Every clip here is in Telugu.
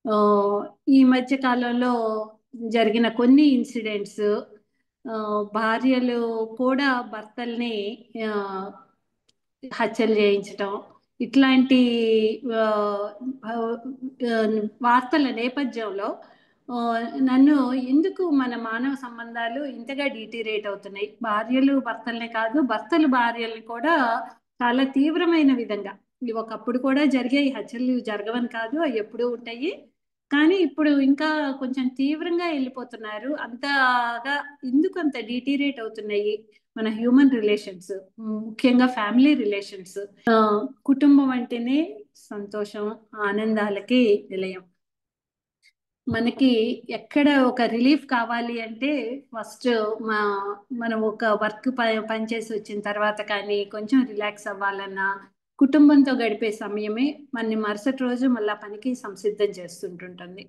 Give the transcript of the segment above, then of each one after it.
ఆహ్, ఈ మధ్య కాలంలో జరిగిన కొన్ని ఇన్సిడెంట్స్, భార్యలు కూడా భర్తల్ని ఆహ్, హత్యలు చేయించటం, ఇట్లాంటి ఆహ్, ఆహ్, వార్తల నేపథ్యంలో నన్ను ఎందుకు మన మానవ సంబంధాలు ఇంతగా డీటీరేట్ అవుతున్నాయి? భార్యలు భర్తల్నే కాదు, భర్తలు భార్యల్ని కూడా చాలా తీవ్రమైన విధంగా, ఇవి ఒకప్పుడు కూడా జరిగాయి, హత్యలు జరగవని కాదు, అవి ఎప్పుడూ ఉంటాయి. కానీ ఇప్పుడు ఇంకా కొంచెం తీవ్రంగా వెళ్ళిపోతున్నారు. అంతగా ఎందుకు అంత డీటీరేట్ అవుతున్నాయి మన హ్యూమన్ రిలేషన్స్, ముఖ్యంగా ఫ్యామిలీ రిలేషన్స్? కుటుంబం అంటేనే సంతోషం, ఆనందాలకి నిలయం. మనకి ఎక్కడ ఒక రిలీఫ్ కావాలి అంటే ఫస్ట్ మా మనం ఒక వర్క్ పనిచేసి వచ్చిన తర్వాత కానీ కొంచెం రిలాక్స్ అవ్వాలన్నా కుటుంబంతో గడిపే సమయమే మన మరుసటి రోజు మళ్ళా పనికి సంసిద్ధం చేస్తుంటుంటుంది.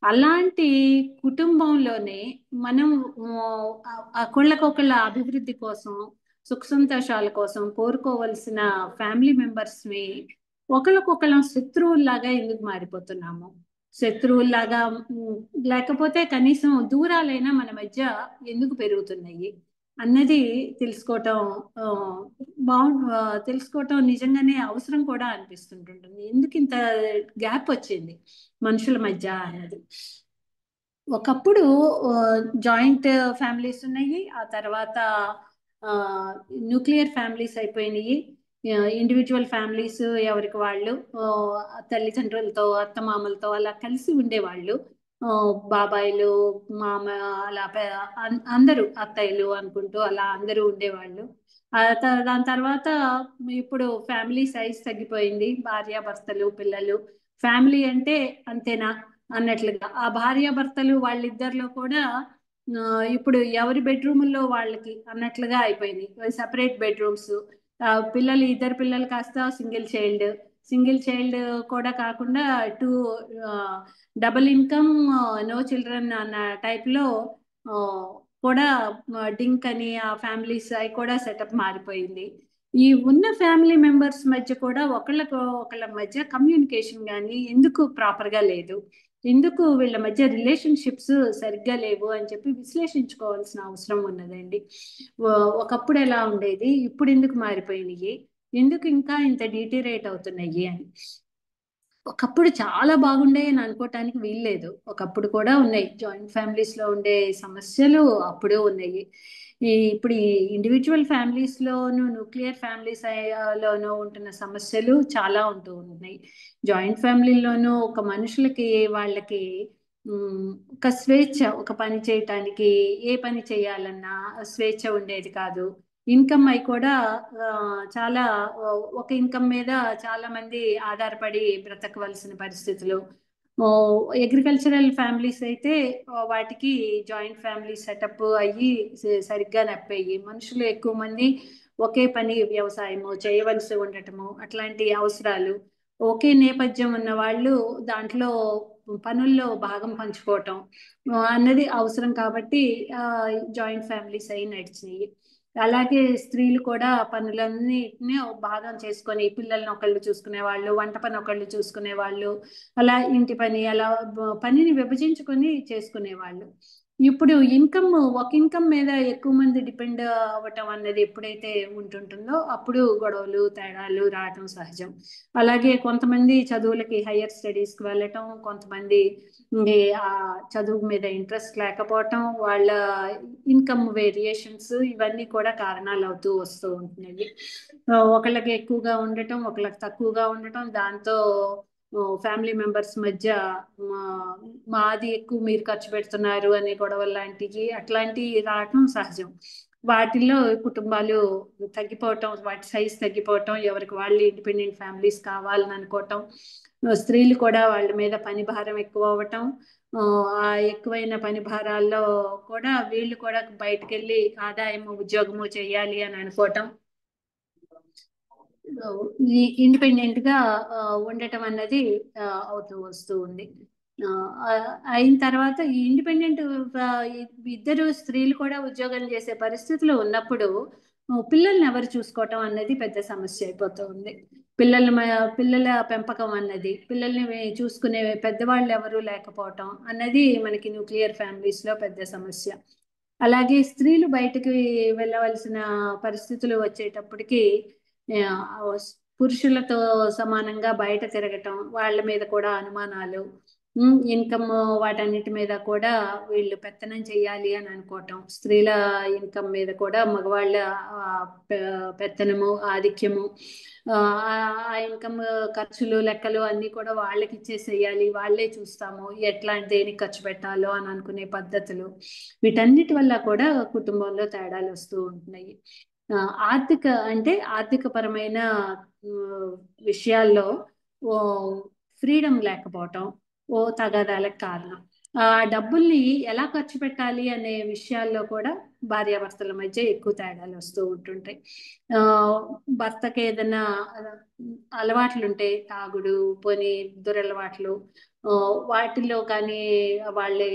అలాంటి కుటుంబంలోనే మనం ఒకళ్ళకొకళ్ళ అభివృద్ధి కోసం, సుఖ సంతోషాల కోసం కోరుకోవలసిన ఫ్యామిలీ మెంబర్స్ని ఒకళ్ళకొకళ్ళం శత్రువుల్లాగా ఎందుకు మారిపోతున్నాము? శత్రువుల్లాగా లేకపోతే కనీసం దూరాలైనా మన మధ్య ఎందుకు పెరుగుతున్నాయి అన్నది తెలుసుకోవటం ఆ, తెలుసుకోవటం నిజంగానే అవసరం కూడా అనిపిస్తుంటుంది. ఎందుకు ఇంత గ్యాప్ వచ్చింది మనుషుల మధ్య అన్నది. ఒకప్పుడు జాయింట్ ఫ్యామిలీస్ ఉన్నాయి, ఆ తర్వాత న్యూక్లియర్ ఫ్యామిలీస్ అయిపోయినాయి. ఇండివిజువల్ ఫ్యామిలీస్ ఎవరికి వాళ్ళు తల్లిదండ్రులతో అత్తమామలతో అలా కలిసి ఉండేవాళ్ళు. బాబాయిలు, మామ, అలా అందరూ అత్తయ్యలు అనుకుంటూ అలా అందరూ ఉండేవాళ్ళు. దాని తర్వాత ఇప్పుడు ఫ్యామిలీ సైజ్ తగ్గిపోయింది. భార్యాభర్తలు, పిల్లలు, ఫ్యామిలీ అంటే అంతేనా అన్నట్లుగా ఆ భార్యాభర్తలు వాళ్ళిద్దరిలో కూడా ఇప్పుడు ఎవరి బెడ్రూముల్లో వాళ్ళకి అన్నట్లుగా అయిపోయింది. Separate bedrooms. పిల్లలు, ఇద్దరు పిల్లలు కాస్త సింగిల్ చైల్డ్ కూడా కాకుండా two double income, no children అన్న టైప్ లో ఆ, కూడా డింక్ అని ఆ ఫ్యామిలీస్ అవి కూడా సెటప్ మారిపోయింది. ఈ ఉన్న ఫ్యామిలీ మెంబర్స్ మధ్య కూడా ఒకళ్ళకు ఒకళ్ళ మధ్య కమ్యూనికేషన్ కానీ ఎందుకు ప్రాపర్ గా లేదు? ఎందుకు వీళ్ళ మధ్య రిలేషన్షిప్స్ సరిగ్గా లేవు అని చెప్పి విశ్లేషించుకోవాల్సిన అవసరం ఉన్నదండి. ఒకప్పుడు ఎలా ఉండేది, ఇప్పుడు ఎందుకు మారిపోయినాయి, ఎందుకు ఇంకా ఇంత డీటీరేట్ అవుతున్నాయి అని. ఒకప్పుడు చాలా బాగుండే అని అనుకోవటానికి వీల్లేదు. ఒకప్పుడు కూడా ఉన్నాయి, జాయింట్ ఫ్యామిలీస్ లో ఉండే సమస్యలు అప్పుడే ఉన్నాయి. ఇప్పుడు ఈ ఇండివిజువల్ ఫ్యామిలీస్ లోను, న్యూక్లియర్ ఫ్యామిలీస్ లోను ఉంటున్న సమస్యలు చాలా ఉంటూ ఉన్నాయి. జాయింట్ ఫ్యామిలీలోనూ ఒక మనుషులకి వాళ్ళకి ఒక స్వేచ్ఛ, ఒక పని చేయటానికి, ఏ పని చేయాలన్నా స్వేచ్ఛ ఉండేది కాదు. ఇన్కమ్ అయి కూడా ఆ, చాలా ఒక ఇన్కమ్ మీద చాలా మంది ఆధారపడి బ్రతకవలసిన పరిస్థితులు. అగ్రికల్చరల్ ఫ్యామిలీస్ అయితే వాటికి జాయింట్ ఫ్యామిలీ సెటప్ అయ్యి సరిగ్గా నప్పేయి. మనుషులు ఎక్కువ మంది ఒకే పని, వ్యవసాయము చేయవలసి ఉండటము, అట్లాంటి అవసరాలు, ఒకే నేపథ్యం ఉన్న వాళ్ళు దాంట్లో పనుల్లో భాగం పంచుకోవటం అన్నది అవసరం కాబట్టి జాయింట్ ఫ్యామిలీస్ అయి నడిచినాయి. అలాగే స్త్రీలు కూడా పనులన్నిటిని భాగం చేసుకొని పిల్లల్ని ఒకళ్ళు చూసుకునే వాళ్ళు, వంట పని ఒకళ్ళు చూసుకునే వాళ్ళు, అలా ఇంటి పని, అలా పనిని విభజించుకొని చేసుకునేవాళ్ళు. ఇప్పుడు ఇన్కమ్, ఒక ఇన్కమ్ మీద ఎక్కువ మంది డిపెండ్ అవ్వటం అన్నది ఎప్పుడైతే ఉంటుంటుందో అప్పుడు గొడవలు, తేడాలు రావటం సహజం. అలాగే కొంతమంది చదువులకి, హయ్యర్ స్టడీస్కి వెళ్ళటం, కొంతమంది ఆ చదువు మీద ఇంట్రెస్ట్ లేకపోవటం, వాళ్ళ ఇన్కమ్ వేరియేషన్స్, ఇవన్నీ కూడా కారణాలు అవుతూ వస్తూ ఉంటున్నాయి. ఒకళ్ళకి ఎక్కువగా ఉండటం, ఒకళ్ళకి తక్కువగా ఉండటం, దాంతో ఫ్యామిలీ మెంబర్స్ మధ్య మా- మాది ఎక్కువ మీరు ఖర్చు పెడుతున్నారు అనే గొడవలు లాంటివి, అట్లాంటివి రావటం సహజం. వాటిల్లో కుటుంబాలు తగ్గిపోవటం, వాటి సైజ్ తగ్గిపోవటం, ఎవరికి వాళ్ళు ఇండిపెండెంట్ ఫ్యామిలీస్ కావాలని అనుకోవటం, స్త్రీలు కూడా వాళ్ళ మీద పని భారం ఎక్కువ అవ్వటం, ఆ ఎక్కువైన పని భారాల్లో కూడా వీళ్ళు కూడా బయటకు వెళ్ళి ఆదాయము, ఉద్యోగము చేయాలి అని అనుకోవటం, ఇండిపెండెంట్ గా ఉండటం అన్నది అవుతూ వస్తూ ఉంది. ఆ, ఆ, అయిన తర్వాత ఈ ఇండిపెండెంట్ ఇద్దరు స్త్రీలు కూడా ఉద్యోగం చేసే పరిస్థితిలో ఉన్నప్పుడు పిల్లల్ని ఎవరు చూసుకోవటం అన్నది పెద్ద సమస్య అయిపోతూ ఉంది. పిల్లల పెంపకం అన్నది, పిల్లల్ని చూసుకునే పెద్దవాళ్ళు ఎవరు లేకపోవటం అన్నది మనకి న్యూక్లియర్ ఫ్యామిలీస్ లో పెద్ద సమస్య. అలాగే స్త్రీలు బయటకి వెళ్ళవలసిన పరిస్థితులు వచ్చేటప్పటికి ఆ, పురుషులతో సమానంగా బయట తిరగటం, వాళ్ళ మీద కూడా అనుమానాలు, ఇన్కమ్ వాటన్నిటి మీద కూడా వీళ్ళు పెత్తనం చేయాలి అని అనుకోవటం, స్త్రీల ఇన్కమ్ మీద కూడా మగవాళ్ళ పెత్తనము, ఆధిక్యము, ఆ ఆ ఇన్కమ్ ఖర్చులు లెక్కలు అన్ని కూడా వాళ్ళకి ఇచ్చేసేయాలి, వాళ్ళే చూస్తాము ఎట్లా దేనికి ఖర్చు పెట్టాలో అని అనుకునే పద్ధతులు, వీటన్నిటి వల్ల కూడా కుటుంబంలో తేడాలు వస్తూ ఉంటున్నాయి. ఆ, ఆర్థిక అంటే ఆర్థిక పరమైన విషయాల్లో ఓ ఫ్రీడమ్ లేకపోవటం ఓ తగాదాలకు కారణం. ఆ డబ్బుల్ని ఎలా ఖర్చు పెట్టాలి అనే విషయాల్లో కూడా భార్యాభర్తల మధ్య ఎక్కువ తేడాలు వస్తూ ఉంటుంటాయి. ఆ భర్తకి ఏదైనా అలవాట్లు ఉంటాయి, తాగుడు, పోనీ దురలవాట్లు, వాటిల్లో కానీ వాళ్ళే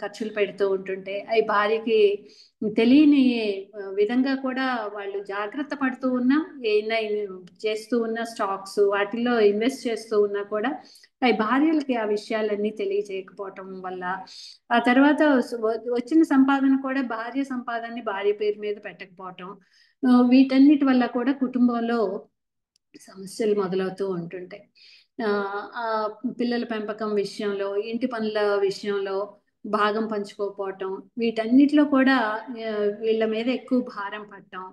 ఖర్చులు పెడుతూ ఉంటుంటే అవి భార్యకి తెలియని విధంగా కూడా వాళ్ళు జాగ్రత్త పడుతూ ఉన్నా, ఏమైనా చేస్తూ ఉన్న స్టాక్స్ వాటిల్లో ఇన్వెస్ట్ చేస్తూ ఉన్నా కూడా అవి భార్యలకి ఆ విషయాలన్నీ తెలియజేయకపోవటం వల్ల, ఆ తర్వాత వచ్చిన సంపాదన కూడా భార్య సంపాదనని భార్య పేరు మీద పెట్టకపోవటం, వీటన్నిటి వల్ల కూడా కుటుంబంలో సమస్యలు మొదలవుతూ ఉంటుంటాయి. ఆ ఆ పిల్లల పెంపకం విషయంలో, ఇంటి పనుల విషయంలో భాగం పంచుకోకపోవటం, వీటన్నిటిలో కూడా వీళ్ళ మీద ఎక్కువ భారం పడటం,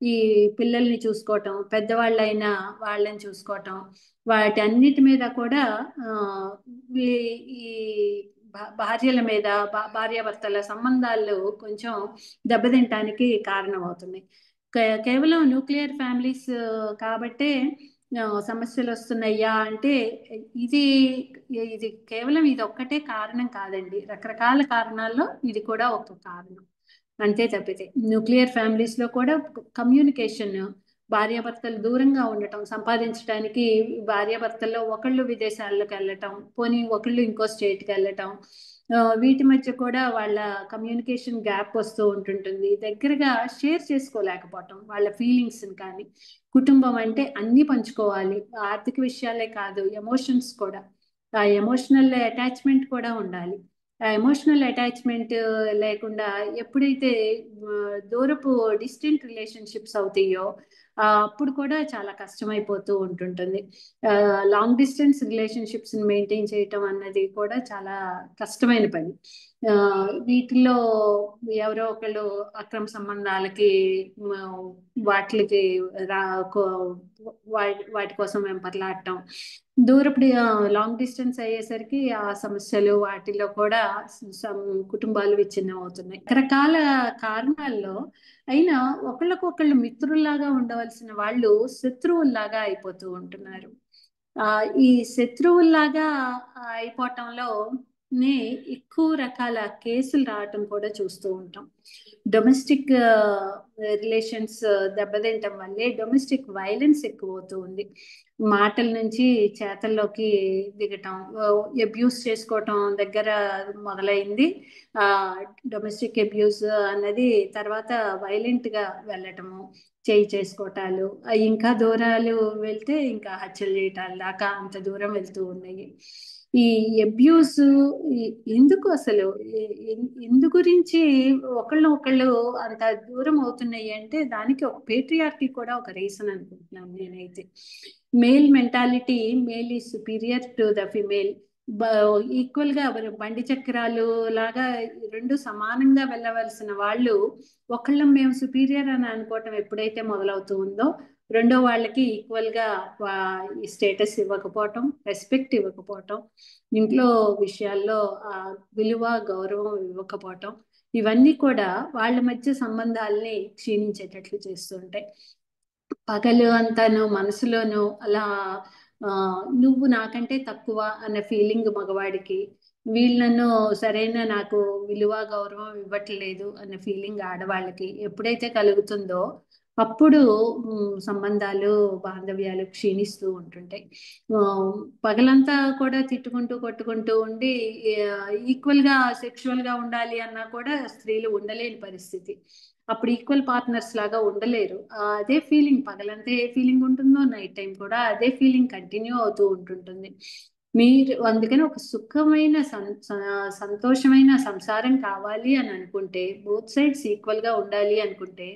ఈ పిల్లల్ని చూసుకోవటం, పెద్దవాళ్ళైనా వాళ్ళని చూసుకోవటం, వాటన్నిటి మీద కూడా ఆ ఈ భార్యల మీద భార్యాభర్తల సంబంధాలు కొంచెం దెబ్బతింటానికి కారణమవుతుంది. కేవలం న్యూక్లియర్ ఫ్యామిలీస్ కాబట్టే సమస్యలు వస్తున్నాయా అంటే ఇది ఇది కేవలం ఇది ఒక్కటే కారణం కాదండి, రకరకాల కారణాల్లో ఇది కూడా ఒక కారణం. అంతే తప్పితే న్యూక్లియర్ ఫ్యామిలీస్ లో కూడా కమ్యూనికేషన్, భార్యాభర్తలు దూరంగా ఉండటం, సంపాదించడానికి భార్యాభర్తల్లో ఒకళ్ళు విదేశాలకు వెళ్ళటం, పోనీ ఒకళ్ళు ఇంకో స్టేట్కి వెళ్ళటం, వీటి మధ్య కూడా వాళ్ళ కమ్యూనికేషన్ గ్యాప్ వస్తూ ఉంటుంటుంది. దగ్గరగా షేర్ చేసుకోలేకపోవటం వాళ్ళ ఫీలింగ్స్ కానీ, కుటుంబం అంటే అన్ని పంచుకోవాలి, ఆర్థిక విషయాలే కాదు ఎమోషన్స్ కూడా, ఆ ఎమోషనల్ అటాచ్మెంట్ కూడా ఉండాలి. ఆ ఎమోషనల్ అటాచ్మెంట్ లేకుండా ఎప్పుడైతే దూరపు డిస్టెంట్ రిలేషన్షిప్స్ అవుతాయో అప్పుడు కూడా చాలా కష్టమైపోతూ ఉంటుంటుంది. లాంగ్ డిస్టెన్స్ రిలేషన్షిప్స్ మెయింటైన్ చేయటం అన్నది కూడా చాలా కష్టమైన పని. వీటిలో ఎవరో ఒకళ్ళు అక్రమ సంబంధాలకి వాటికి రా వాటి కోసం వెంపర్లాడటం, దూరపు లాంగ్ డిస్టెన్స్ అయ్యేసరికి ఆ సమస్యలు వాటిలో కూడా కుటుంబాలు విచ్ఛిన్నం అవుతున్నాయి. రకరకాల కారణాల్లో అయినా ఒకళ్ళకొకళ్ళు మిత్రుల్లాగా ఉండవలసిన వాళ్ళు శత్రువుల్లాగా అయిపోతూ ఉంటున్నారు. ఈ శత్రువుల్లాగా అయిపోవటంలో నే ఎక్కువ రకాల కేసులు రావటం కూడా చూస్తూ ఉంటాం. డొమెస్టిక్ రిలేషన్స్ దెబ్బతింటం వల్లే డొమెస్టిక్ వైలెన్స్ ఎక్కువ అవుతూ ఉంది. మాటల నుంచి చేతల్లోకి దిగటం, అబ్యూస్ చేసుకోవటం దగ్గర మొదలైంది. ఆ డొమెస్టిక్ అబ్యూస్ అన్నది తర్వాత వైలెంట్ గా వెళ్ళటము, చేయి చేసుకోవటాలు, ఇంకా దూరాలు వెళ్తే ఇంకా హత్యలు చేయటాలు దాకా అంత దూరం వెళ్తూ ఉన్నాయి. ఈ అబ్యూస్ ఎందుకు అసలు ఎందు గురించి ఒకళ్ళు ఒకళ్ళు అంత దూరం అవుతున్నాయి అంటే దానికి ఒక పేట్రియార్కీ కూడా ఒక రీజన్ అనుకుంటున్నాను నేనైతే. మేల్ మెంటాలిటీ, మేల్ ఈ superior to the female, equal గా బండి చక్రాలు లాగా రెండు సమానంగా వెళ్ళవలసిన వాళ్ళు ఒకళ్ళం మేము సుపీరియర్ అని అనుకోవటం ఎప్పుడైతే మొదలవుతూ ఉందో రెండో వాళ్ళకి ఈక్వల్ గా ఈ స్టేటస్ ఇవ్వకపోవటం, రెస్పెక్ట్ ఇవ్వకపోవటం, ఇంట్లో విషయాల్లో విలువ గౌరవం ఇవ్వకపోవటం, ఇవన్నీ కూడా వాళ్ళ మధ్య సంబంధాలని క్షీణించేటట్లు చేస్తుంటాయి. పగలు అంతాను మనసులోను అలా నువ్వు నాకంటే తక్కువ అనే ఫీలింగ్ మగవాడికి, వీళ్ళను సరైన నాకు విలువ గౌరవం ఇవ్వట్లేదు అనే ఫీలింగ్ ఆడవాళ్ళకి ఎప్పుడైతే కలుగుతుందో అప్పుడు సంబంధాలు బాంధవ్యాలు క్షీణిస్తూ ఉంటుంటాయి. పగలంతా కూడా తిట్టుకుంటూ కొట్టుకుంటూ ఉండి ఈక్వల్ గా సెక్షువల్ గా ఉండాలి అన్నా కూడా స్త్రీలు ఉండలేని పరిస్థితి. అప్పుడు ఈక్వల్ పార్ట్నర్స్ లాగా ఉండలేరు. అదే ఫీలింగ్ పగలంతా ఏ ఫీలింగ్ ఉంటుందో నైట్ టైం కూడా అదే ఫీలింగ్ కంటిన్యూ అవుతూ ఉంటుంటుంది. మీరు అందుకని ఒక సుఖమైన సంతోషమైన సంసారం కావాలి అని అనుకుంటే, బోత్ సైడ్స్ ఈక్వల్ గా ఉండాలి అనుకుంటే,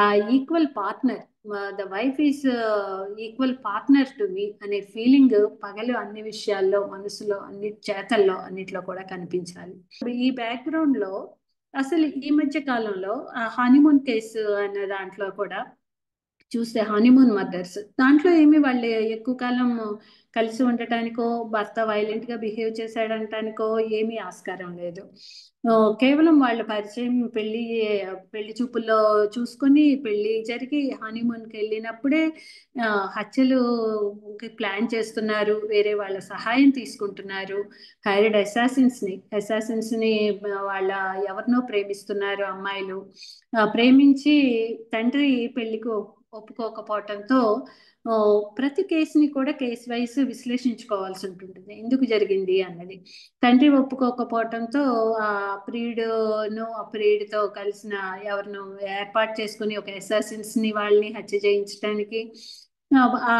ఆ equal partner, the wife is equal partner to me అనే ఫీలింగ్ పగలు అన్ని విషయాల్లో, మనసులో, అన్ని చేతల్లో, అన్నిట్లో కూడా కనిపించాలి. ఈ బ్యాక్గ్రౌండ్ లో అసలు ఈ మధ్య కాలంలో హనీమూన్ కేసు అనే దాంట్లో కూడా చూస్తే హనీమూన్ మదర్స్ దాంట్లో ఏమి వాళ్ళు ఎక్కువ కాలం కలిసి ఉండటానికో, భర్త వైలెంట్ గా బిహేవ్ చేశాడంటానికో ఏమీ ఆస్కారం లేదు. కేవలం వాళ్ళ పరిచయం పెళ్లి చూపుల్లో చూసుకొని పెళ్లి జరిగి హనీమూన్ కి వెళ్ళినప్పుడే హత్యలు ప్లాన్ చేస్తున్నారు, వేరే వాళ్ళ సహాయం తీసుకుంటున్నారు, హైర్డ్ అసాసిన్స్ ని వాళ్ళ ఎవరినో ప్రేమిస్తున్నారు అమ్మాయిలు. ప్రేమించి తండ్రి పెళ్లికి ఒప్పుకోకపోవటంతో ప్రతి కేసుని కూడా కేసు వైస్ విశ్లేషించుకోవాల్సి ఉంటుంది, ఎందుకు జరిగింది అన్నది. తండ్రి ఒప్పుకోకపోవటంతో ఆ ప్రియుడితో కలిసిన ఎవరినో ఏర్పాటు చేసుకుని ఒక అసాసిన్స్ ని వాళ్ళని హత్య చేయించడానికి, ఆ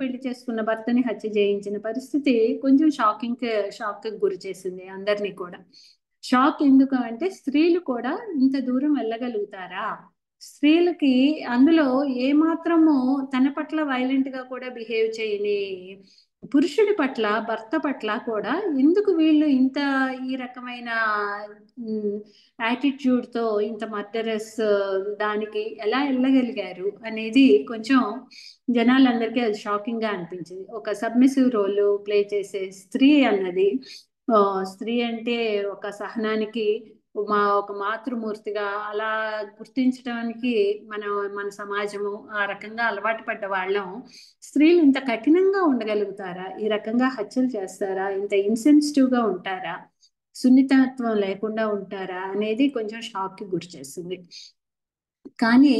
పెళ్లి చేసుకున్న భర్తని హత్య చేయించిన పరిస్థితి కొంచెం షాక్ గురి చేసింది అందరినీ కూడా. షాక్ ఎందుకు అంటే స్త్రీలు కూడా ఇంత దూరం వెళ్ళగలుగుతారా? స్త్రీలకి అందులో ఏ మాత్రము తన పట్ల వైలెంట్ గా కూడా బిహేవ్ చేయని పురుషుడి పట్ల, భర్త పట్ల కూడా ఎందుకు వీళ్ళు ఇంత ఈ రకమైన యాటిట్యూడ్ తో ఇంత మర్డరస్ దానికి ఎలా వెళ్ళగలిగారు అనేది కొంచెం జనాలందరికీ అది షాకింగ్ గా అనిపించింది. ఒక సబ్మిసివ్ రోల్ ప్లే చేసే స్త్రీ అంటే ఒక సహనానికి ఒక మాతృమూర్తిగా అలా గుర్తించడానికి మన సమాజము ఆ రకంగా అలవాటు పడ్డ వాళ్ళం, స్త్రీలు ఇంత కఠినంగా ఉండగలుగుతారా? ఈ రకంగా హత్యలు చేస్తారా? ఇంత ఇన్సెన్సిటివ్ గా ఉంటారా? సున్నితత్వం లేకుండా ఉంటారా అనేది కొంచెం షాక్ కి గురి చేస్తుంది. కానీ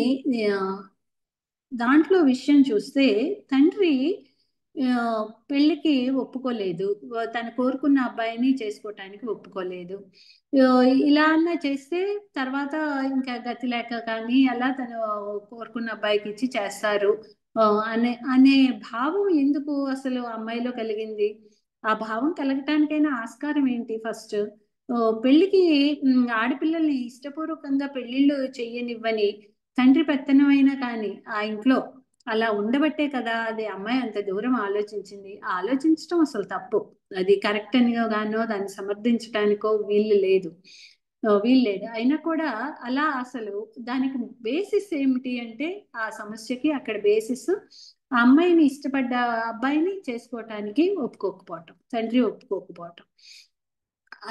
దాంట్లో విషయం చూస్తే తండ్రి పెళ్లికి ఒప్పుకోలేదు, తను కోరుకున్న అబ్బాయిని చేసుకోవటానికి ఒప్పుకోలేదు. ఇలా అన్నా చేస్తే తర్వాత ఇంకా గతి లేక కానీ అలా తను కోరుకున్న అబ్బాయికి ఇచ్చి చేస్తారు అనే భావం ఎందుకు అసలు అమ్మాయిలో కలిగింది? ఆ భావం కలగటానికైనా ఆస్కారం ఏంటి? ఫస్ట్ పెళ్లికి ఆడపిల్లల్ని ఇష్టపూర్వకంగా పెళ్లిళ్ళు చెయ్యనివ్వని తండ్రి పెత్తనమైనా కానీ ఆ ఇంట్లో అలా ఉండబట్టే కదా అది అమ్మాయి అంత దూరం ఆలోచించింది. ఆలోచించడం అసలు తప్పు, అది కరెక్ట్ అని గానో దాన్ని సమర్థించడానికో వీలు లేదు. అయినా కూడా అలా అసలు దానికి బేసిస్ ఏమిటి అంటే, ఆ సమస్యకి అక్కడ బేసిస్ ఆ అమ్మాయిని ఇష్టపడ్డ అబ్బాయిని చేసుకోవటానికి ఒప్పుకోకపోవటం, తండ్రి ఒప్పుకోకపోవటం.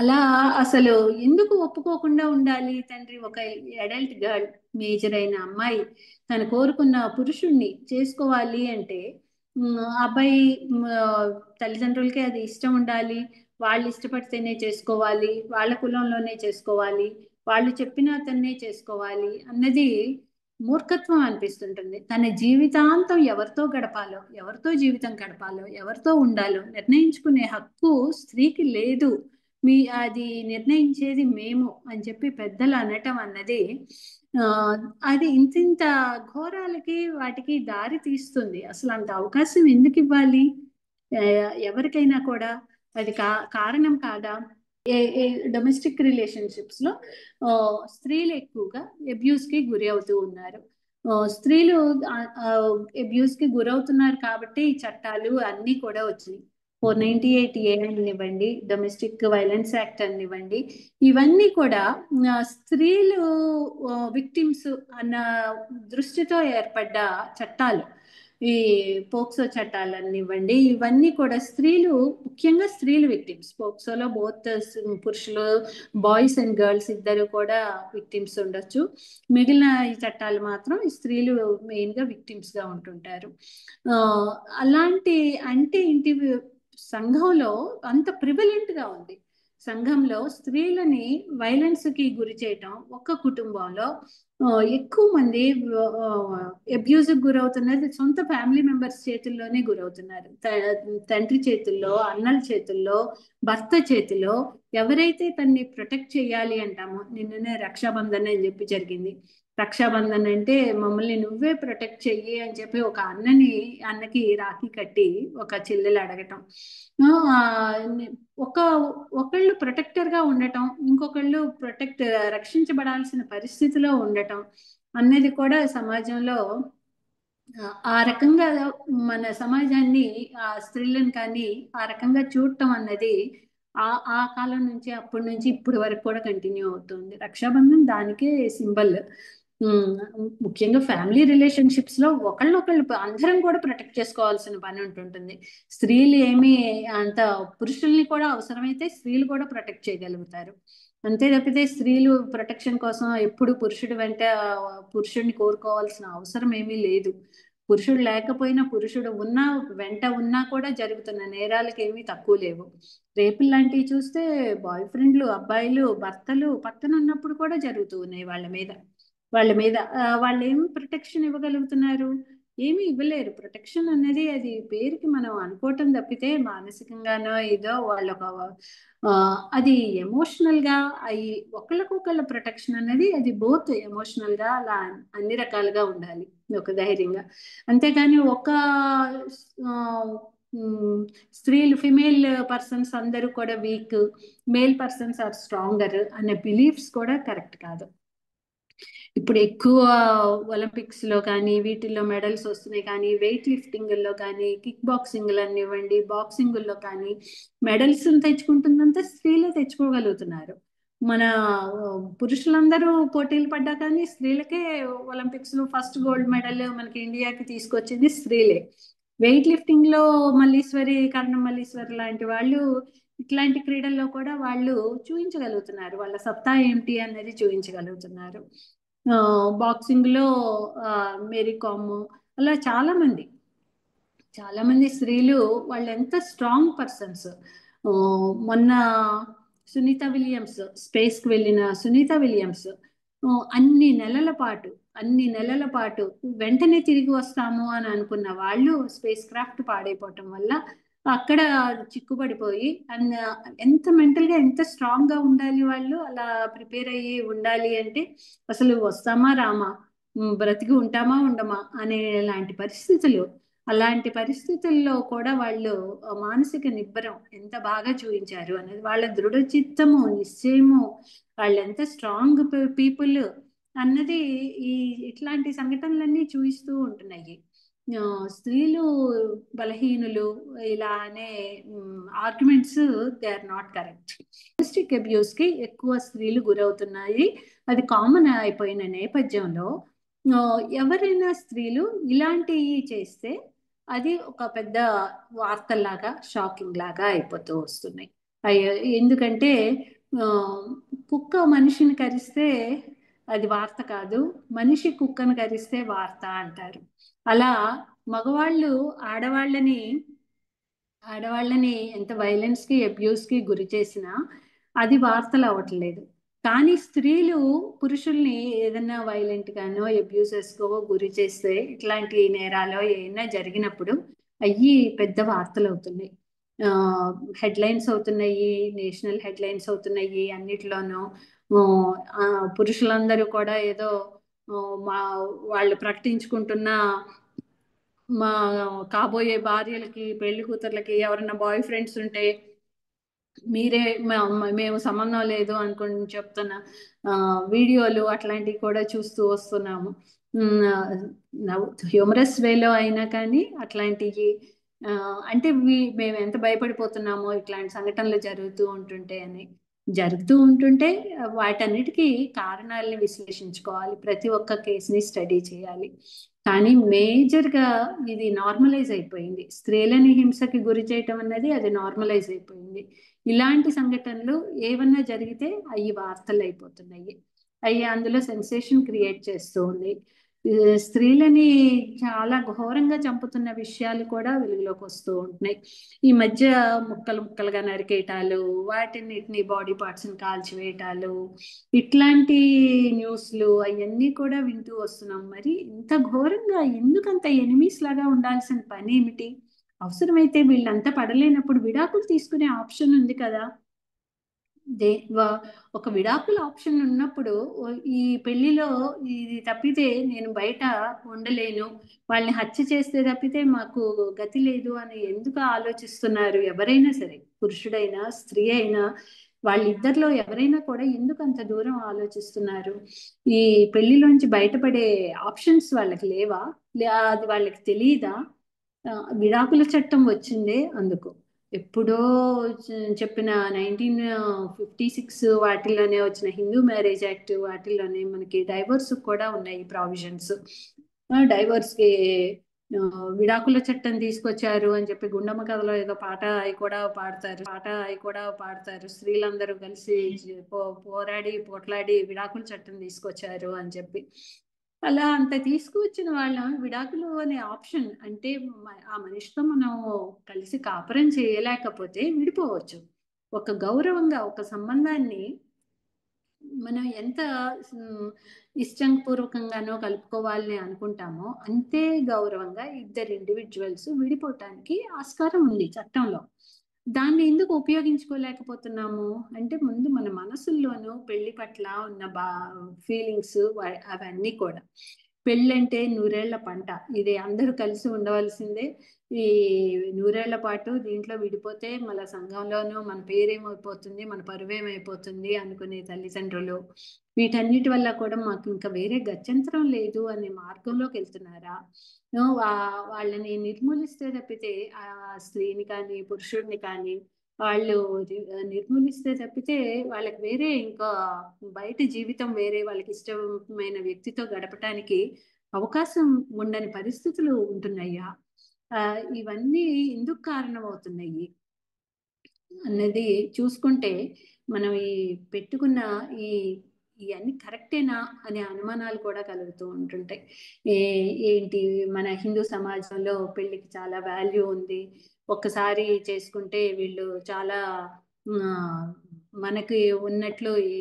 అలా అసలు ఎందుకు ఒప్పుకోకుండా ఉండాలి తండ్రి? ఒక అడల్ట్ గర్ల్, మేజర్ అయిన అమ్మాయి తను కోరుకున్న పురుషుణ్ణి చేసుకోవాలి అంటే అబ్బాయి తల్లిదండ్రులకి అది ఇష్టం ఉండాలి, వాళ్ళు ఇష్టపడితేనే చేసుకోవాలి, వాళ్ళ కులంలోనే చేసుకోవాలి, వాళ్ళు చెప్పిన అతన్నే చేసుకోవాలి అన్నది మూర్ఖత్వం అనిపిస్తుంటుంది. తన జీవితాంతం ఎవరితో గడపాలో, ఎవరితో జీవితం గడపాలో, ఎవరితో ఉండాలో నిర్ణయించుకునే హక్కు స్త్రీకి లేదు, అది నిర్ణయించేది మేము అని చెప్పి పెద్దలు అనటం అన్నది అది ఇంతింత ఘోరాలకి వాటికి దారి తీస్తుంది. అసలు అంత అవకాశం ఎందుకు ఇవ్వాలి ఎవరికైనా కూడా? అది కారణం కాదా? డొమెస్టిక్ రిలేషన్షిప్స్ లో స్త్రీలు ఎక్కువగా అబ్యూస్ కి గురి అవుతూ ఉన్నారు. స్త్రీలు అబ్యూస్ కి గురవుతున్నారు కాబట్టి ఈ చట్టాలు అన్నీ కూడా వచ్చినాయి. 498A అనివ్వండి, డొమెస్టిక్ వైలెన్స్ యాక్ట్ అనివ్వండి, ఇవన్నీ కూడా స్త్రీలు విక్టిమ్స్ అన్న దృష్టితో ఏర్పడ్డ చట్టాలు. ఈ పోక్సో చట్టాలు అనివ్వండి, ఇవన్నీ కూడా ముఖ్యంగా స్త్రీలు విక్టిమ్స్. పోక్సోలో బోత్ పురుషులు, బాయ్స్ అండ్ గర్ల్స్ ఇద్దరు కూడా విక్టిమ్స్ ఉండొచ్చు. మిగిలిన ఈ చట్టాలు మాత్రం స్త్రీలు మెయిన్ గా విక్టిమ్స్ గా ఉంటుంటారు. అలాంటి అంటే ఇంటి సంఘంలో అంత ప్రివలెంట్ గా ఉంది. సంఘంలో స్త్రీలని వైలెన్స్ కి గురి చేయటం ఒక్క కుటుంబంలో ఎక్కువ మంది అబ్యూజ్ గురవుతున్నది సొంత ఫ్యామిలీ మెంబర్స్ చేతుల్లోనే గురవుతున్నారు. తండ్రి చేతుల్లో, అన్నల చేతుల్లో, భర్త చేతిలో. ఎవరైతే తన్ని ప్రొటెక్ట్ చేయాలి అంటామో, నిన్ననే రక్షాబంధన్ అని చెప్పి జరిగింది. రక్షాబంధన్ అంటే మమ్మల్ని నువ్వే ప్రొటెక్ట్ చెయ్యి అని చెప్పి ఒక అన్నకి రాఖీ కట్టి ఒక చెల్లెలు అడగటం. ఆ, ఒక ఒకళ్ళు ప్రొటెక్టర్ గా ఉండటం, ఇంకొకళ్ళు రక్షించబడాల్సిన పరిస్థితిలో ఉండటం అన్నది కూడా సమాజంలో ఆ రకంగా మన సమాజాన్ని, ఆ స్త్రీలను కానీ ఆ రకంగా చూడటం అన్నది ఆ ఆ కాలం నుంచి, అప్పటి నుంచి ఇప్పటి వరకు కూడా కంటిన్యూ అవుతుంది. రక్షాబంధన్ దానికే సింబల్. ముఖ్యంగా ఫ్యామిలీ రిలేషన్షిప్స్ లో ఒకళ్ళొకళ్ళు అందరం కూడా ప్రొటెక్ట్ చేసుకోవాల్సిన పని ఉంటుంటుంది. స్త్రీలు ఏమి అంత, పురుషుల్ని కూడా అవసరమైతే స్త్రీలు కూడా ప్రొటెక్ట్ చేయగలుగుతారు. అంతే తప్పితే స్త్రీలు ప్రొటెక్షన్ కోసం ఎప్పుడు పురుషుడి వెంట పురుషుడిని కోరుకోవాల్సిన అవసరం ఏమీ లేదు. పురుషుడు లేకపోయినా, పురుషుడు ఉన్నా వెంట ఉన్నా కూడా జరుగుతున్న నేరాలకు ఏమీ తక్కువ లేవు. రేపులు లాంటివి చూస్తే బాయ్ ఫ్రెండ్లు, అబ్బాయిలు, భర్తలు పక్కన ఉన్నప్పుడు కూడా జరుగుతూ ఉన్నాయి వాళ్ళ మీద వాళ్ళు ఏమి ప్రొటెక్షన్ ఇవ్వగలుగుతున్నారు? ఏమీ ఇవ్వలేరు. ప్రొటెక్షన్ అనేది అది పేరుకి మనం అనుకోవటం తప్పితే, మానసికంగానో ఏదో అది ఎమోషనల్ గా అవి ఒకళ్ళకొకళ్ళ ప్రొటెక్షన్ అనేది అది బోత్ ఎమోషనల్ గా అలా అన్ని రకాలుగా ఉండాలి, ఒక ధైర్యంగా. అంతేగాని ఆ, స్త్రీలు, ఫిమేల్ పర్సన్స్ అందరూ కూడా weak, male persons are stronger అనే బిలీఫ్స్ కూడా కరెక్ట్ కాదు. ఇప్పుడు ఎక్కువ ఒలింపిక్స్ లో కానీ వీటిల్లో మెడల్స్ వస్తున్నాయి, కానీ వెయిట్ లిఫ్టింగ్ లో కానీ, కిక్ బాక్సింగ్ అనివ్వండి, బాక్సింగ్ లో కానీ మెడల్స్ తెచ్చుకుంటుందంతా స్త్రీలే తెచ్చుకోగలుగుతున్నారు. మన పురుషులందరూ పోటీలు పడ్డా కానీ స్త్రీలకే ఒలింపిక్స్ లో ఫస్ట్ గోల్డ్ మెడల్ మనకి ఇండియాకి తీసుకొచ్చింది స్త్రీలే. వెయిట్ లిఫ్టింగ్ లో కర్ణం మల్లీశ్వరి లాంటి వాళ్ళు ఇట్లాంటి క్రీడల్లో కూడా వాళ్ళు చూపించగలుగుతున్నారు, వాళ్ళ సత్తా ఏంటి అనేది చూపించగలుగుతున్నారు. బాక్సింగ్ లో మేరీ కామ్, అలా చాలా మంది స్త్రీలు వాళ్ళు ఎంత స్ట్రాంగ్ పర్సన్స్. మొన్న సునీత విలియమ్స్, స్పేస్ కి వెళ్ళిన సునీత విలియమ్స్ అన్ని నెలల పాటు వెంటనే తిరిగి వస్తాము అని అనుకున్న వాళ్ళు స్పేస్ క్రాఫ్ట్ పాడైపోవటం వల్ల అక్కడ చిక్కుపడిపోయి, ఎంత మెంటల్ గా ఎంత స్ట్రాంగ్ గా ఉండాలి వాళ్ళు, అలా ప్రిపేర్ అయ్యి ఉండాలి అంటే అసలు వస్తామా రామా, బ్రతికి ఉంటామా ఉండమా అనే అలాంటి పరిస్థితుల్లో కూడా వాళ్ళు మానసిక నిబ్బరం ఎంత బాగా చూపించారు అనేది, వాళ్ళ దృఢ చిత్తము, నిశ్చయము, వాళ్ళు ఎంత స్ట్రాంగ్ పీపుల్ అన్నది ఈ ఇట్లాంటి సంఘటనలన్నీ చూపిస్తూ ఉంటున్నాయి. స్త్రీలు బలహీనులు ఇలా అనే arguments they are not correct. Domestic abuse కి ఎక్కువ స్త్రీలు గురవుతున్నాయి. అది కామన్ అయిపోయిన నేపథ్యంలో ఎవరైనా స్త్రీలు ఇలాంటివి చేస్తే అది ఒక పెద్ద వార్తల్లాగా, షాకింగ్ లాగా అయిపోతూ వస్తున్నాయి. అయ్యో, ఎందుకంటే ఆ, కుక్క మనిషిని కరిస్తే అది వార్త కాదు, మనిషి కుక్కను కరిస్తే వార్త అంటారు. అలా మగవాళ్ళు ఆడవాళ్ళని ఎంత వైలెన్స్ కి, అబ్యూస్ కి గురి చేసినా అది వార్తలు అవ్వట్లేదు. కానీ స్త్రీలు పురుషుల్ని ఏదైనా వైలెంట్ గానో అబ్యూసెస్ కో గురి చేస్తే, ఇట్లాంటి నేరాలు ఏమైనా జరిగినప్పుడు అయ్యి పెద్ద వార్తలు అవుతున్నాయి. హెడ్లైన్స్ అవుతున్నాయి, నేషనల్ హెడ్లైన్స్ అవుతున్నాయి అన్నిట్లోనూ. ఆ, పురుషులందరూ కూడా ఏదో ఆ, మా వాళ్ళు ప్రకటించుకుంటున్న మా కాబోయే భార్యలకి, పెళ్లి కూతుర్లకి ఎవరైనా బాయ్ ఫ్రెండ్స్ ఉంటే మీరే మేము సంబంధం లేదు అనుకుని చెప్తున్న వీడియోలు అట్లాంటివి కూడా చూస్తూ వస్తున్నాము. హ్యూమరస్ వేలో అయినా కానీ అట్లాంటివి అంటే మేము ఎంత భయపడిపోతున్నామో ఇట్లాంటి సంఘటనలు జరుగుతూ ఉంటుంటే వాటన్నిటికీ కారణాలని విశ్లేషించుకోవాలి, ప్రతి ఒక్క కేసుని స్టడీ చేయాలి. కానీ మేజర్గా ఇది నార్మలైజ్ అయిపోయింది, స్త్రీలని హింసకి గురి చేయటం అన్నది అది నార్మలైజ్ అయిపోయింది. ఇలాంటి సంఘటనలు ఏమన్నా జరిగితే అవి వార్తలు అయిపోతున్నాయి, అవి అందులో సెన్సేషన్ క్రియేట్ చేస్తూ ఉంది. స్త్రీలని చాలా ఘోరంగా చంపుతున్న విషయాలు కూడా వెలుగులోకి వస్తూ ఉంటున్నాయి. ఈ మధ్య ముక్కలు ముక్కలుగా నరికేయటాలు, వాటిని బాడీ పార్ట్స్ని కాల్చివేయటాలు, ఇట్లాంటి న్యూస్లు అవన్నీ కూడా వింటూ వస్తున్నాం. మరి ఇంత ఘోరంగా ఎందుకంత ఎనిమీస్ లాగా ఉండాల్సిన పని ఏమిటి? అవసరమైతే వీళ్ళంతా పడలేనప్పుడు విడాకులు తీసుకునే ఆప్షన్ ఉంది కదా. దే ఒక విడాకుల ఆప్షన్ ఉన్నప్పుడు ఈ పెళ్లిలో ఇది తప్పితే నేను బయట ఉండలేను, వాళ్ళని హత్య చేస్తే తప్పితే మాకు గతి లేదు అని ఎందుకు ఆలోచిస్తున్నారు? ఎవరైనా సరే, పురుషుడైనా స్త్రీ అయినా, వాళ్ళిద్దరిలో ఎవరైనా కూడా ఎందుకు అంత దూరం ఆలోచిస్తున్నారు? ఈ పెళ్లిలోంచి బయటపడే ఆప్షన్స్ వాళ్ళకి లేవా? అది వాళ్ళకి తెలియదా? విడాకుల చట్టం వచ్చిందే అందుకు. ఎప్పుడో చెప్పిన 1956 వాటిల్లోనే వచ్చిన హిందూ మ్యారేజ్ యాక్ట్ వాటిల్లోనే మనకి డైవర్స్ కూడా ఉన్నాయి ప్రావిజన్స్. డైవర్స్ కి విడాకుల చట్టం తీసుకొచ్చారు అని చెప్పి గుండమ్మ కథలో ఏదో పాట అవి కూడా పాడతారు. స్త్రీలందరూ కలిసి పోరాడి పోట్లాడి విడాకుల చట్టం తీసుకొచ్చారు అని చెప్పి. అలా అంత తీసుకువచ్చిన వాళ్ళ విడాకులు అనే ఆప్షన్ అంటే ఆ మనిషితో మనం కలిసి కాపురం చేయలేకపోతే విడిపోవచ్చు. ఒక గౌరవంగా ఒక సంబంధాన్ని మనం ఎంత ఇష్టపూర్వకంగానో కలుపుకోవాలని అనుకుంటామో అంతే గౌరవంగా ఇద్దరు ఇండివిజువల్స్ విడిపోవటానికి ఆస్కారం ఉంది చట్టంలో. దాన్ని ఎందుకు ఉపయోగించుకోలేకపోతున్నాము అంటే ముందు మన మనసుల్లోనూ పెళ్లి పట్ల ఉన్న ఫీలింగ్స్ అవన్నీ కూడా. పెళ్ళంటే నూరేళ్ల పంట, ఇది అందరూ కలిసి ఉండవలసిందే. ఈ నూరేళ్ల పాటు దీంట్లో విడిపోతే మన సంఘంలోనూ మన పేరేమైపోతుంది, మన పరువేమైపోతుంది అనుకునే తల్లిదండ్రులు, వీటన్నిటి వల్ల కూడా మాకు ఇంకా వేరే గత్యంతరం లేదు అనే మార్గంలోకి వెళ్తున్నారా? వాళ్ళని నిర్మూలిస్తే తప్పితే ఆ స్త్రీని కానీ పురుషుడిని కానీ వాళ్ళు నిర్మూలిస్తే తప్పితే వాళ్ళకి వేరే ఇంకా బయట జీవితం వేరే వాళ్ళకి ఇష్టమైన వ్యక్తితో గడపటానికి అవకాశం ఉండని పరిస్థితులు ఉంటున్నాయా? ఇవన్నీ ఎందుకు కారణమవుతున్నాయి అన్నది చూసుకుంటే మనం ఈ పెట్టుకున్న ఈ ఇవన్నీ కరెక్టేనా అనే అనుమానాలు కూడా కలుగుతూ ఉంటుంటాయి. ఏంటి మన హిందూ సమాజంలో పెళ్లికి చాలా వాల్యూ ఉంది, ఒక్కసారి చేసుకుంటే వీళ్ళు చాలా మనకి ఉన్నట్లు ఈ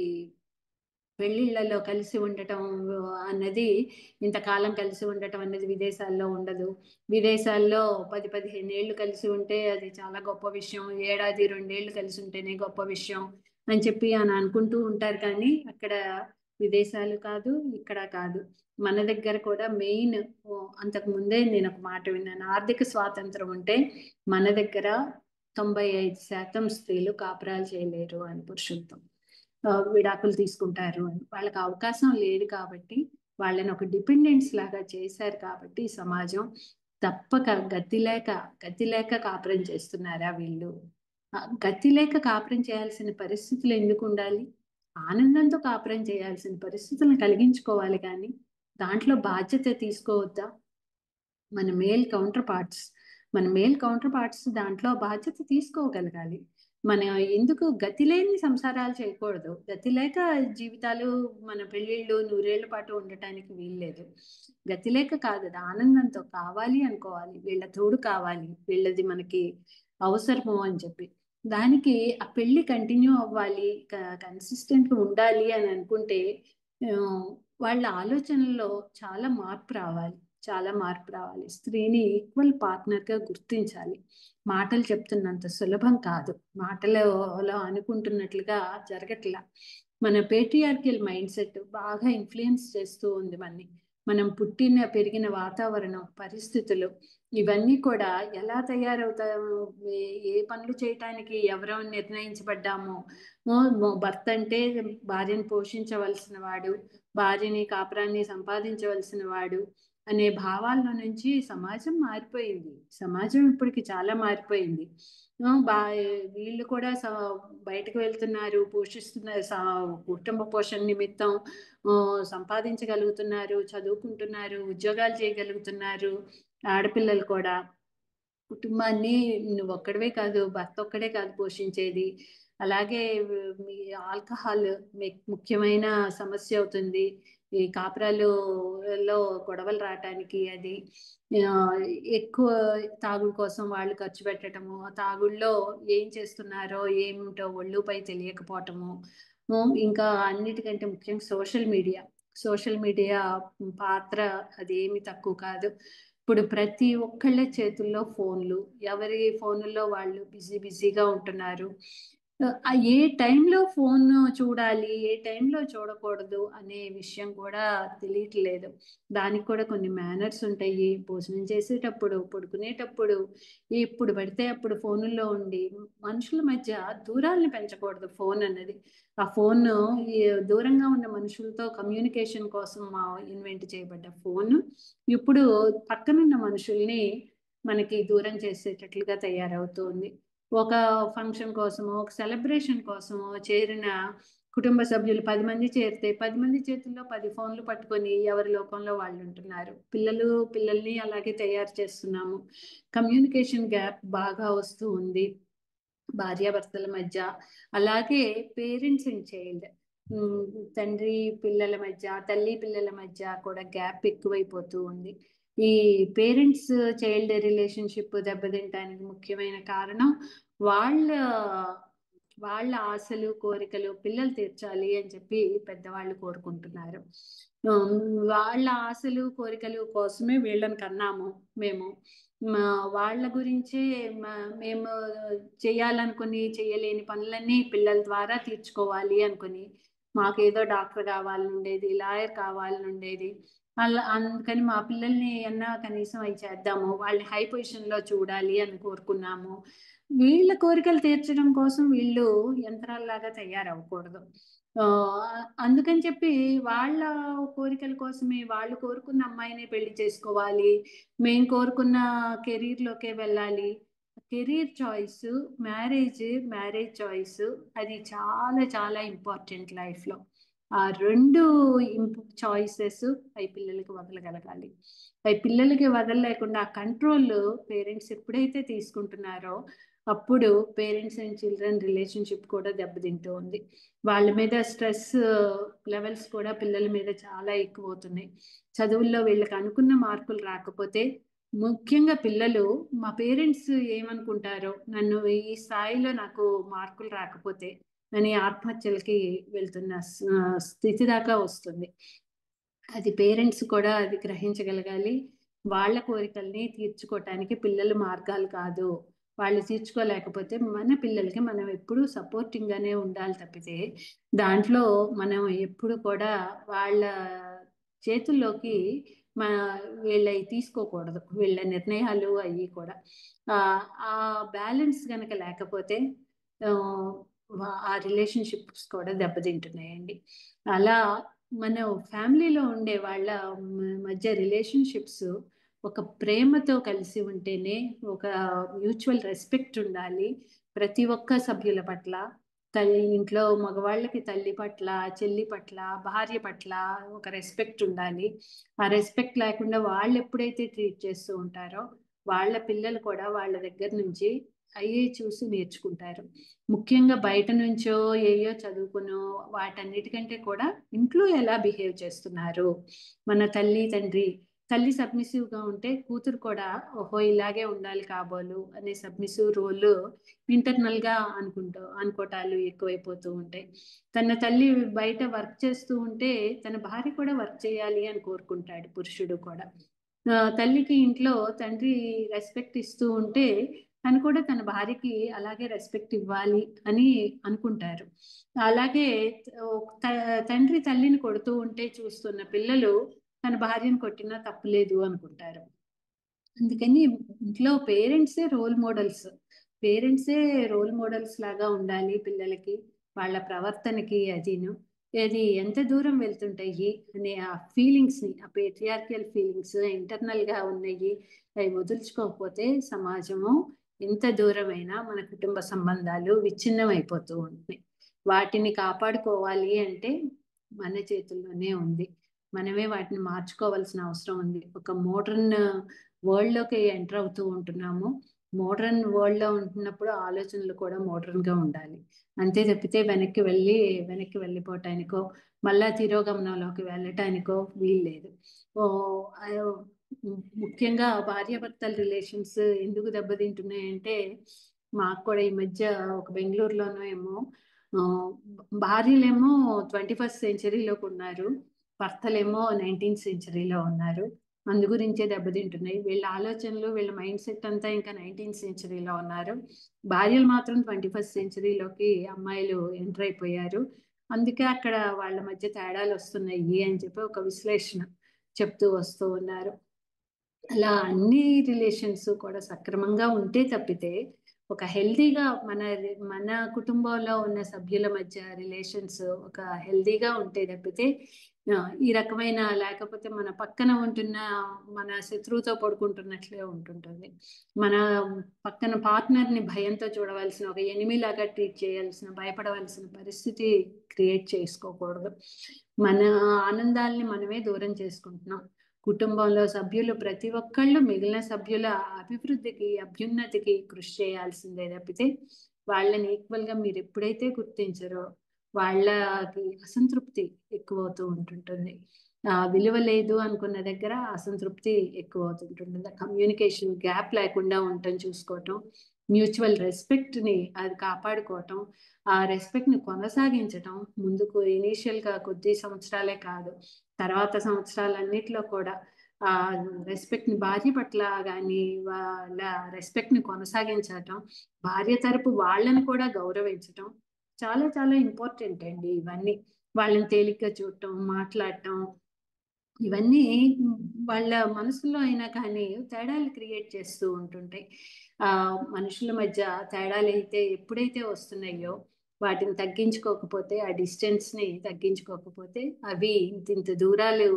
పెళ్లిళ్లలో కలిసి ఉండటం అన్నది, ఇంతకాలం కలిసి ఉండటం అన్నది విదేశాల్లో ఉండదు. విదేశాల్లో 10-15 ఏళ్ళు కలిసి ఉంటే అది చాలా గొప్ప విషయం, ఏడాది 2 ఏళ్ళు కలిసి ఉంటేనే గొప్ప విషయం అని చెప్పి అనుకుంటూ ఉంటారు. కానీ అక్కడ విదేశాలు కాదు, ఇక్కడ కాదు. మన దగ్గర కూడా మెయిన్, అంతకు ముందే నేను ఒక మాట విన్నాను, ఆర్థిక స్వాతంత్రం ఉంటే మన దగ్గర 95% స్త్రీలు కాపురాలు చేయలేరు అని, పురుషులతో విడాకులు తీసుకుంటారు అని. వాళ్ళకి అవకాశం లేదు కాబట్టి, వాళ్ళని ఒక డిపెండెంట్స్ లాగా చేశారు కాబట్టి సమాజం తప్పక గతి లేక కాపురం చేస్తున్నారా వీళ్ళు? గతి లేక కాపురం చేయాల్సిన పరిస్థితులు ఎందుకు ఉండాలి? ఆనందంతో కాపురం చేయాల్సిన పరిస్థితులను కలిగించుకోవాలి, కానీ దాంట్లో బాధ్యత తీసుకోవద్దా? మన మేల్ కౌంటర్ పార్ట్స్ దాంట్లో బాధ్యత తీసుకోగలగాలి. మన ఎందుకు గతి లేని సంసారాలు చేయకూడదు? గతి లేక జీవితాలు, మన పెళ్ళిళ్ళు నూరేళ్ల పాటు ఉండటానికి వీల్లేదు. గతి లేక కాదు, అది ఆనందంతో కావాలి అనుకోవాలి, వీళ్ళ తోడు కావాలి, వీళ్ళది మనకి అవసరము అని చెప్పి. దానికి ఆ పెళ్లి కంటిన్యూ అవ్వాలి, కన్సిస్టెంట్ ఉండాలి అని అనుకుంటే వాళ్ళ ఆలోచనలో చాలా మార్పు రావాలి. స్త్రీని ఈక్వల్ పార్ట్నర్గా గుర్తించాలి. మాటలు చెప్తున్నంత సులభం కాదు, మాటలో అనుకుంటున్నట్లుగా జరగట్లా. మన పేట్రియార్కియల్ మైండ్ సెట్ బాగా ఇన్ఫ్లుయెన్స్ చేస్తూ ఉంది మనని. మనం పుట్టిన పెరిగిన వాతావరణం, పరిస్థితులు, ఇవన్నీ కూడా ఎలా తయారవుతాము, ఏ పనులు చేయటానికి ఎవరో నిర్ణయించబడ్డామో. భర్త అంటే భార్యను పోషించవలసిన వాడు, భార్యని కాపురాన్ని సంపాదించవలసిన వాడు అనే భావాల్లో నుంచి సమాజం మారిపోయింది. సమాజం ఇప్పటికి చాలా మారిపోయింది. వీళ్ళు కూడా బయటకు వెళ్తున్నారు, కుటుంబ పోషణ నిమిత్తం సంపాదించగలుగుతున్నారు, చదువుకుంటున్నారు, ఉద్యోగాలు చేయగలుగుతున్నారు. ఆడపిల్లలు కూడా కుటుంబాన్ని నువ్వు ఒక్కడవే కాదు, భర్త ఒక్కడే కాదు పోషించేది, అలాగే మీ ఆల్కహాల్ ముఖ్యమైన సమస్య అవుతుంది. ఈ కాపురాలులో గొడవలు రావటానికి అది ఆ, ఎక్కువ తాగుడు కోసం వాళ్ళు ఖర్చు పెట్టడము, ఆ తాగుళ్ళలో ఏం చేస్తున్నారో ఏమిటో ఒళ్ళుపై తెలియకపోవటము. ఇంకా అన్నిటికంటే ముఖ్యంగా సోషల్ మీడియా పాత్ర అది ఏమి తక్కువ కాదు. ఇప్పుడు ప్రతి ఒక్కళ్ళ చేతుల్లో ఫోన్లు, ఎవరి ఫోన్లలో వాళ్ళు బిజీగా ఉంటున్నారు. ఏ టైంలో ఫోన్ చూడాలి, ఏ టైంలో చూడకూడదు అనే విషయం కూడా తెలియట్లేదు. దానికి కూడా కొన్ని మేనర్స్ ఉంటాయి. భోజనం చేసేటప్పుడు, పడుకునేటప్పుడు ఎప్పుడు పడితే అప్పుడు ఫోనుల్లో ఉండి మనుషుల మధ్య దూరాల్ని పెంచకూడదు. ఫోన్ అన్నది, ఆ ఫోన్ దూరంగా ఉన్న మనుషులతో కమ్యూనికేషన్ కోసం ఇన్వెంట్ చేయబడ్డ ఫోన్ ఇప్పుడు పక్కనున్న మనుషుల్ని మనకి దూరం చేసేటట్లుగా తయారవుతుంది. ఒక ఫంక్షన్ కోసమో, ఒక సెలబ్రేషన్ కోసమో చేరిన కుటుంబ సభ్యులు 10 మంది చేరితే 10 మంది చేతుల్లో 10 ఫోన్లు పట్టుకొని ఎవరి లోకంలో వాళ్ళు ఉంటున్నారు. పిల్లల్ని అలాగే తయారు చేస్తున్నాము. కమ్యూనికేషన్ గ్యాప్ బాగా వస్తూ ఉంది భార్యాభర్తల మధ్య. అలాగే పేరెంట్స్ అండ్ చైల్డ్, తండ్రి పిల్లల మధ్య, తల్లి పిల్లల మధ్య కూడా గ్యాప్ ఎక్కువైపోతూ ఉంది. ఈ పేరెంట్స్ చైల్డ్ రిలేషన్షిప్ దెబ్బతింటానికి ముఖ్యమైన కారణం వాళ్ళ వాళ్ళ ఆశలు కోరికలు పిల్లలు తీర్చాలి అని చెప్పి పెద్దవాళ్ళు కోరుకుంటున్నారు. వాళ్ళ ఆశలు కోరికలు కోసమే వీళ్ళని కన్నాము మేము. వాళ్ళ గురించే మేము చేయాలనుకుని చేయలేని పనులన్నీ పిల్లల ద్వారా తీర్చుకోవాలి అనుకుని, మాకేదో డాక్టర్ కావాలని ఉండేది, లాయర్ కావాలని ఉండేది. అలా అందుకని మా పిల్లల్ని అన్నా కనీసం అవి చేద్దాము, వాళ్ళని హై పొజిషన్లో చూడాలి అని కోరుకున్నాము. వీళ్ళ కోరికలు తీర్చడం కోసం వీళ్ళు యంత్రాల్లాగా తయారవ్వకూడదు. ఆ, అందుకని చెప్పి వాళ్ళ కోరికల కోసమే వాళ్ళు కోరుకున్న అమ్మాయిని పెళ్లి చేసుకోవాలి, మేము కోరుకున్న కెరీర్లోకే వెళ్ళాలి. కెరీర్ చాయిస్, మ్యారేజ్ చాయిస్ అది చాలా చాలా ఇంపార్టెంట్ లైఫ్లో. ఆ రెండు చాయిసెస్ అవి పిల్లలకి వదలగలగాలి. అవి పిల్లలకి వదలలేకుండా కంట్రోల్ పేరెంట్స్ ఎప్పుడైతే తీసుకుంటున్నారో అప్పుడు పేరెంట్స్ అండ్ చిల్డ్రన్ రిలేషన్షిప్ కూడా దెబ్బతింటూ ఉంది. వాళ్ళ మీద స్ట్రెస్ లెవెల్స్ కూడా పిల్లల మీద చాలా ఎక్కువ అవుతున్నాయి. చదువుల్లో వీళ్ళకి అనుకున్న మార్కులు రాకపోతే, ముఖ్యంగా పిల్లలు మా పేరెంట్స్ ఏమనుకుంటారో, నన్ను ఈ స్థాయిలో నాకు మార్కులు రాకపోతే అని ఆత్మహత్యలకి వెళ్తున్న స్థితి దాకా వస్తుంది. అది పేరెంట్స్ కూడా అది గ్రహించగలగాలి. వాళ్ళ కోరికల్ని తీర్చుకోవటానికి పిల్లలు మార్గాలు కాదు. వాళ్ళు తీర్చుకోలేకపోతే మన పిల్లలకి మనం ఎప్పుడూ సపోర్టింగ్ గానే ఉండాలి తప్పితే, దాంట్లో మనం ఎప్పుడు కూడా వాళ్ళ చేతుల్లోకి మన వీళ్ళవి తీసుకోకూడదు. వీళ్ళ నిర్ణయాలు అవి కూడా ఆ ఆ బ్యాలెన్స్ గనక లేకపోతే ఆ ఆ రిలేషన్షిప్స్ కూడా దెబ్బతింటున్నాయండి. అలా మన ఫ్యామిలీలో ఉండే వాళ్ళ మధ్య రిలేషన్షిప్స్ ఒక ప్రేమతో కలిసి ఉంటేనే, ఒక మ్యూచువల్ రెస్పెక్ట్ ఉండాలి ప్రతి ఒక్క సభ్యుల పట్ల. ఇంట్లో మగవాళ్ళకి తల్లి పట్ల, చెల్లి పట్ల, భార్య పట్ల ఒక రెస్పెక్ట్ ఉండాలి. ఆ రెస్పెక్ట్ లేకుండా వాళ్ళు ఎప్పుడైతే ట్రీట్ చేస్తూ ఉంటారో వాళ్ళ పిల్లలు కూడా వాళ్ళ దగ్గర నుంచి అయ్యే చూసి నేర్చుకుంటారు. ముఖ్యంగా బయట నుంచో ఏయో చదువుకునో వాటన్నిటికంటే కూడా ఇంట్లో ఎలా బిహేవ్ చేస్తున్నారు. మన తల్లి సబ్మిసివ్ గా ఉంటే కూతురు కూడా ఓహో ఇలాగే ఉండాలి కాబోలు అనే సబ్మిసివ్ రోల్ ఇంటర్నల్ గా అనుకోటాలు ఎక్కువైపోతూ ఉంటాయి. తన తల్లి బయట వర్క్ చేస్తూ ఉంటే తన భార్య కూడా వర్క్ చేయాలి అని కోరుకుంటాడు పురుషుడు కూడా. తల్లికి ఇంట్లో తండ్రి రెస్పెక్ట్ ఇస్తూ ఉంటే తను కూడా తన భార్యకి అలాగే రెస్పెక్ట్ ఇవ్వాలి అని అనుకుంటారు. అలాగే తండ్రి తల్లిని కొడుతూ ఉంటే చూస్తున్న పిల్లలు తన భార్యను కొట్టినా తప్పులేదు అనుకుంటారు. అందుకని ఇంట్లో పేరెంట్సే రోల్ మోడల్స్ లాగా ఉండాలి పిల్లలకి. వాళ్ళ ప్రవర్తనకి అదిను అది ఎంత దూరం వెళ్తుంటాయి అనే ఆ ఫీలింగ్స్ ని, ఆ పేట్రియార్కియల్ ఫీలింగ్స్ ఇంటర్నల్ గా ఉన్నాయి, అవి వదులుచుకోకపోతే సమాజము ఎంత దూరమైనా మన కుటుంబ సంబంధాలు విచ్ఛిన్నం అయిపోతూ ఉంటాయి. వాటిని కాపాడుకోవాలి అంటే మన చేతుల్లోనే ఉంది. మనమే వాటిని మార్చుకోవాల్సిన అవసరం ఉంది. ఒక మోడర్న్ వరల్డ్ లోకి ఎంటర్ అవుతూ ఉంటున్నాము. మోడర్న్ వరల్డ్ లో ఉంటున్నప్పుడు ఆలోచనలు కూడా మోడర్న్ గా ఉండాలి. అంతే తప్పితే వెనక్కి వెళ్ళిపోవటానికో మళ్ళా తిరోగమనంలోకి వెళ్ళటానికో వీల్లేదు. ఓ ఆ, ముఖ్యంగా భార్యాభర్తల రిలేషన్స్ ఎందుకు దెబ్బతింటున్నాయంటే, మాకు కూడా ఈ మధ్య ఒక బెంగళూరులోనో ఏమో ఆ, భార్యలేమో 21st సెంచరీలోకి ఉన్నారు, భర్తలేమో 19th సెంచరీలో ఉన్నారు. అందు గురించే దెబ్బతింటున్నాయి. వీళ్ళ ఆలోచనలు, వీళ్ళ మైండ్ సెట్ అంతా ఇంకా 19th సెంచరీలో ఉన్నారు. భార్యలు మాత్రం 21st సెంచరీలోకి అమ్మాయిలు ఎంటర్ అయిపోయారు. అందుకే అక్కడ వాళ్ళ మధ్య తేడాలు వస్తున్నాయి అని చెప్పి ఒక విశ్లేషణ చెప్తూ వస్తూ ఉన్నారు. అలా అన్ని రిలేషన్స్ కూడా సక్రమంగా ఉంటే తప్పితే, ఒక హెల్దీగా మన కుటుంబంలో ఉన్న సభ్యుల మధ్య రిలేషన్స్ ఒక హెల్దీగా ఉంటే తప్పితే, ఈ రకమైన లేకపోతే మన పక్కన ఉంటున్న మన శత్రువుతో పడుకుంటున్నట్లే ఉంటుంటుంది. మన పక్కన పార్ట్నర్ ని భయంతో చూడవలసిన, ఒక ఎనిమి లాగా ట్రీట్ చేయాల్సిన, భయపడవలసిన పరిస్థితి క్రియేట్ చేసుకోకూడదు. మన ఆనందాల్ని మనమే దూరం చేసుకుంటున్నాం. కుటుంబంలో సభ్యులు ప్రతి ఒక్కళ్ళు మిగిలిన సభ్యుల అభివృద్ధికి, అభ్యున్నతికి కృషి చేయాల్సిందే తప్పితే, వాళ్ళని ఈక్వల్ గా మీరు ఎప్పుడైతే గుర్తించరో వాళ్ళకి అసంతృప్తి ఎక్కువవుతూ ఉంటుంటుంది. విలువ లేదు అనుకున్న దగ్గర అసంతృప్తి ఎక్కువ అవుతుంటుంది. కమ్యూనికేషన్ గ్యాప్ లేకుండా ఉండటం చూసుకోవటం, మ్యూచువల్ రెస్పెక్ట్ ని అది కాపాడుకోవటం, ఆ రెస్పెక్ట్ ని కొనసాగించటం, ముందుకు ఇనీషియల్ గా కొద్ది సంవత్సరాలే కాదు, తర్వాత సంవత్సరాలన్నిటిలో కూడా ఆ రెస్పెక్ట్ ని భార్య పట్ల కానీ వాళ్ళ రెస్పెక్ట్ ని కొనసాగించటం, భార్య తరపు వాళ్ళని కూడా గౌరవించటం చాలా చాలా ఇంపార్టెంట్ అండి. ఇవన్నీ వాళ్ళని తేలిగ్గా చూడటం, మాట్లాడటం, ఇవన్నీ వాళ్ళ మనసులో అయినా కానీ తేడాలు క్రియేట్ చేస్తూ ఉంటుంటాయి. ఆ మనుషుల మధ్య తేడాలు అయితే ఎప్పుడైతే వస్తున్నాయో వాటిని తగ్గించుకోకపోతే, ఆ డిస్టెన్స్ ని తగ్గించుకోకపోతే అవి ఇంత దూరాలు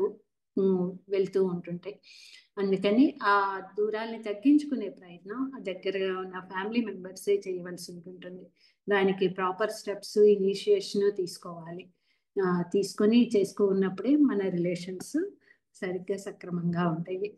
వెళ్తూ ఉంటుంటాయి. అందుకని ఆ దూరాల్ని తగ్గించుకునే ప్రయత్నం ఆ దగ్గరగా ఉన్న ఫ్యామిలీ మెంబర్సే చేయవలసి ఉంటుంటుంది. దానికి ప్రాపర్ స్టెప్స్, ఇనిషియేషన్ తీసుకోవాలి. తీసుకొని చేసుకున్నప్పుడే మన రిలేషన్స్ సరిగ్గా సక్రమంగా ఉంటాయి.